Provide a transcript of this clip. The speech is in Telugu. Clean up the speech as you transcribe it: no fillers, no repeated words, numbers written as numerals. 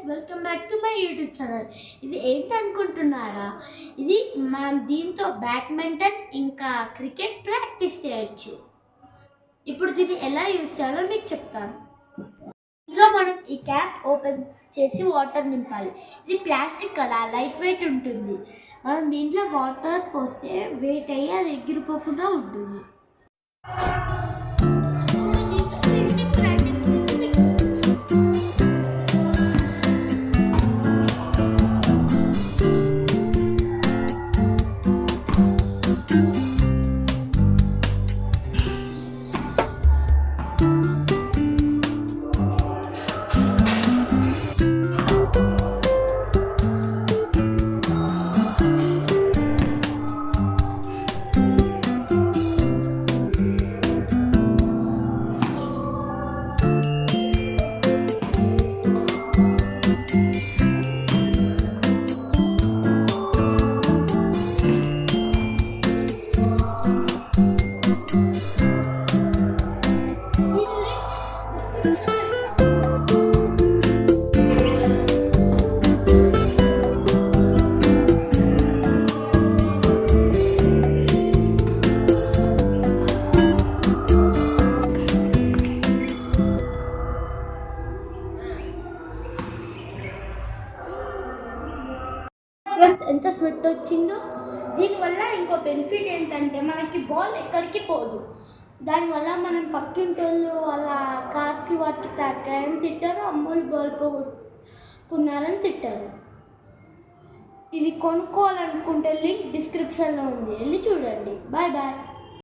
Welcome back to my YouTube channel. ఇది ఏంటనుకుంటున్నారా? ఇది మనం దీంతో బ్యాడ్మింటన్ ఇంకా క్రికెట్ ప్రాక్టీస్ చేయొచ్చు. ఇప్పుడు దీన్ని ఎలా యూజ్ చేయాలో మీకు చెప్తాను. ఇందులో మనం ఈ క్యాప్ ఓపెన్ చేసి వాటర్ నింపాలి. ఇది ప్లాస్టిక్ కదా, లైట్ వెయిట్ ఉంటుంది. మనం దీంట్లో వాటర్ పోస్తే వెయిట్ అయ్యి అది ఎగిరిపోకుండా ఉంటుంది. ఫ్రెండ్స్, ఎంత స్వెట్ వచ్చిందో. దీనివల్ల ఇంకో బెనిఫిట్ ఏంటంటే మనకి బాల్ ఎక్కడికి పోదు. దానివల్ల మనం పక్కింటోళ్ళు అలా కార్కి వాటికి తాకాయని తిట్టారు, అమ్మోళ్ళు బాల్ పోగొట్టుకున్నారని తిట్టారు. ఇది కొనుక్కోవాలనుకుంటే లింక్ డిస్క్రిప్షన్లో ఉంది, వెళ్ళి చూడండి. Bye bye.